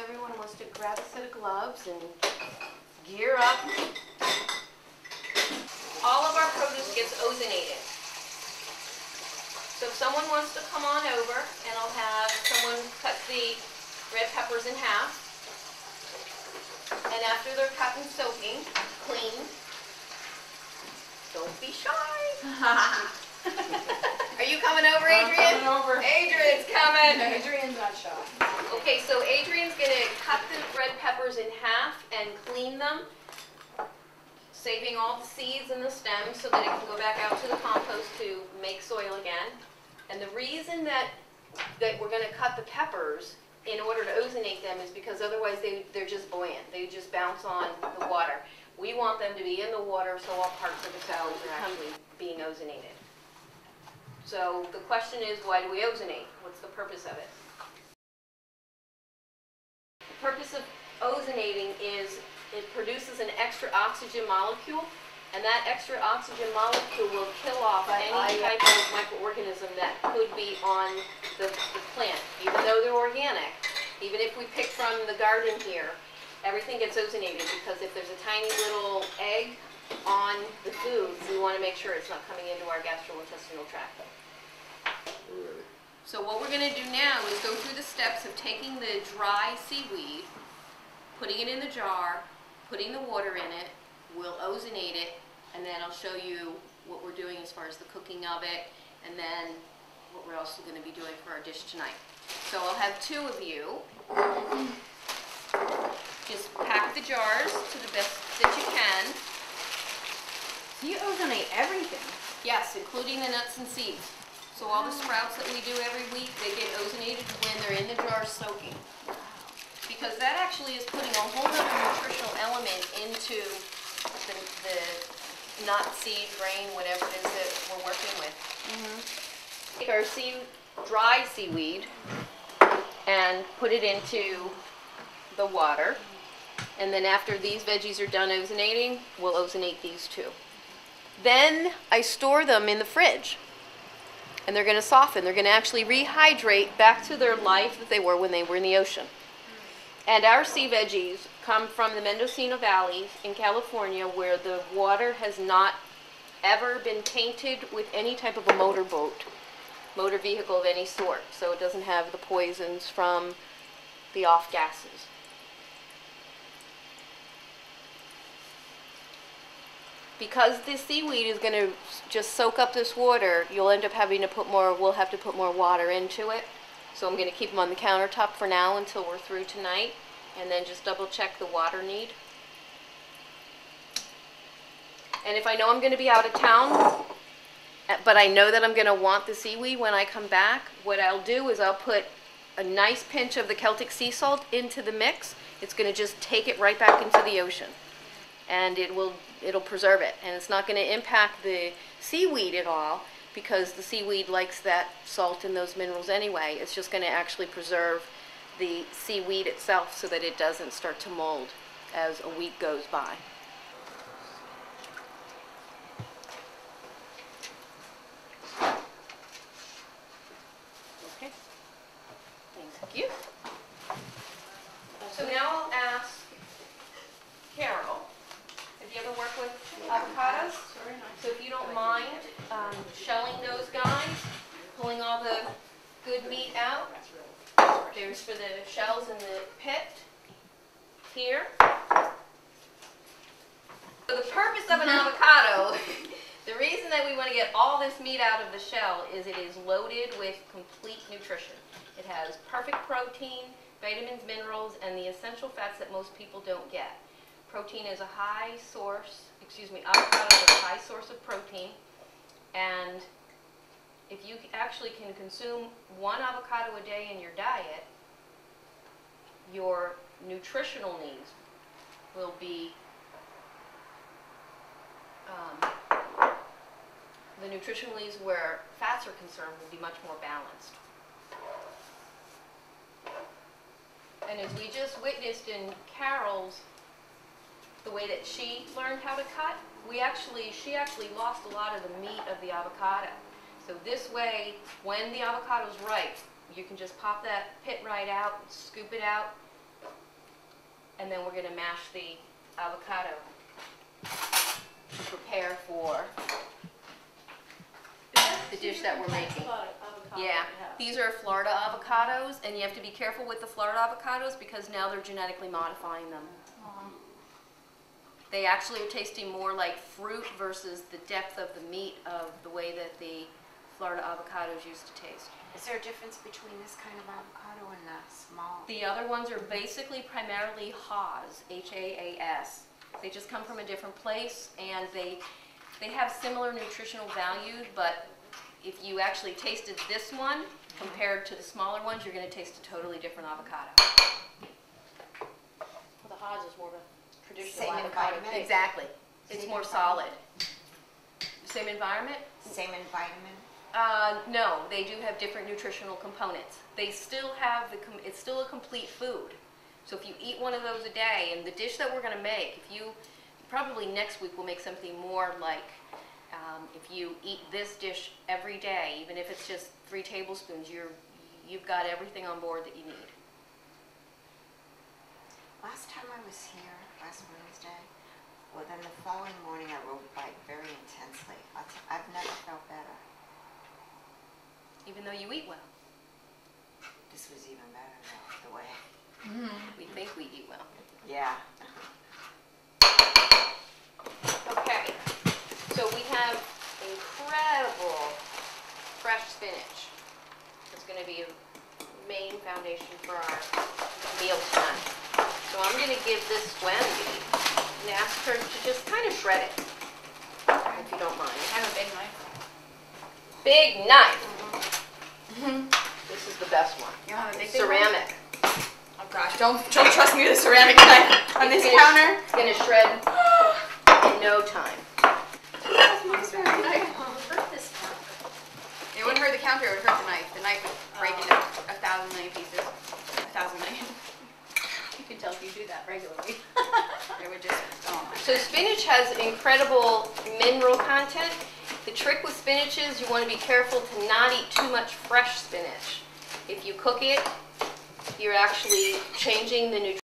everyone wants to grab a set of gloves and gear up. All of our produce gets ozonated. So if someone wants to come on over, and I'll have someone cut the red peppers in half. And after they're cut and soaking, clean. Don't be shy. Are you coming over, Adrian? I'm coming over. Adrian's coming. Adrian's not shy. Okay, so Adrian's going to cut the red peppers in half and clean them, saving all the seeds and the stems so that it can go back out to the compost to make soil again. And the reason that we're going to cut the peppers in order to ozonate them is because otherwise they're just buoyant. They just bounce on the water. We want them to be in the water so all parts of the cells are actually being ozonated. So the question is, why do we ozonate? What's the purpose of it? The purpose of ozonating is it produces an extra oxygen molecule, and that extra oxygen molecule will kill off any type of microorganism that could be on the plant. Even though they're organic, even if we pick from the garden here, everything gets ozonated because if there's a tiny little egg on the food, we want to make sure it's not coming into our gastrointestinal tract. So what we're going to do now is go through the steps of taking the dry seaweed, putting it in the jar, putting the water in it, we'll ozonate it, and then I'll show you what we're doing as far as the cooking of it, and then what we're also going to be doing for our dish tonight. So I'll have two of you. Just pack the jars to the best that you can. So you ozonate everything? Yes, including the nuts and seeds. So all the sprouts that we do every week, they get ozonated when they're in the jar soaking. Because that actually is putting a whole other nutritional element into the nut, seed, grain, whatever it is that we're working with. Take our dry seaweed and put it into the water. And then after these veggies are done ozonating, we'll ozonate these too. Then I store them in the fridge. And they're going to soften. They're going to actually rehydrate back to their life that they were when they were in the ocean. And our sea veggies come from the Mendocino Valley in California, where the water has not ever been tainted with any type of a motor vehicle of any sort. So it doesn't have the poisons from the off gases. Because this seaweed is going to just soak up this water, you'll end up having to put more, we'll have to put more water into it. So I'm going to keep them on the countertop for now until we're through tonight, and then just double check the water need. And if I know I'm going to be out of town, but I know that I'm going to want the seaweed when I come back, what I'll do is I'll put a nice pinch of the Celtic sea salt into the mix. It's going to just take it right back into the ocean. And it'll preserve it, and it's not going to impact the seaweed at all because the seaweed likes that salt and those minerals anyway. It's just going to actually preserve the seaweed itself so that it doesn't start to mold as a week goes by. Okay. Thank you. So now I'll ask Carol. You ever work with avocados? So if you don't mind shelling those guys, pulling all the good meat out. There's for the shells in the pit here. So the purpose of an avocado, the reason that we want to get all this meat out of the shell is it is loaded with complete nutrition. It has perfect protein, vitamins, minerals, and the essential fats that most people don't get. Protein is a high source, avocado is a high source of protein, and if you actually can consume one avocado a day in your diet, your nutritional needs will be, the nutritional needs where fats are concerned will be much more balanced. And as we just witnessed in Carol's, the way that she learned how to cut, she actually lost a lot of the meat of the avocado. So this way, when the avocado's ripe, you can just pop that pit right out, scoop it out, and then we're going to mash the avocado to prepare for the dish that we're making. Yeah, these are Florida avocados, and you have to be careful with the Florida avocados because now they're genetically modifying them. They actually are tasting more like fruit versus the depth of the meat of the way that the Florida avocados used to taste. Is there a difference between this kind of avocado and the small? The other ones are basically primarily Haas, H-A-A-S. They just come from a different place, and they have similar nutritional value, but if you actually tasted this one compared to the smaller ones, you're going to taste a totally different avocado. Well, the Haas is more of a traditional Same avocado. environment? Exactly. It's Same more environment? solid. Same environment? Same environment? No, they do have different nutritional components. They still have it's still a complete food. So if you eat one of those a day, and the dish that we're going to make, probably next week we'll make something more like, if you eat this dish every day, even if it's just 3 tablespoons, you've got everything on board that you need. Last time I was here, last Wednesday, well then the following morning I rode bike very intensely. I've never felt better. Even though you eat well. This was even better though, the way. We think we eat well. Yeah. Okay, so we have incredible fresh spinach. It's going to be a main foundation for our meal tonight. So I'm going to give this to Wendy and ask her to just kind of shred it, if you don't mind. I have a big knife. Big knife. This is the best one. You have a big Ceramic. Oh gosh, don't trust me with a ceramic knife on this counter. It's going to shred in no time. It wouldn't hurt the counter, it would hurt the knife. The knife would break into 1,000 million pieces. 1,000 million. You can tell if you do that regularly. It would just, oh my. So spinach has incredible mineral content. The trick with spinach is you want to be careful to not eat too much fresh spinach. If you cook it, you're actually changing the nutrition.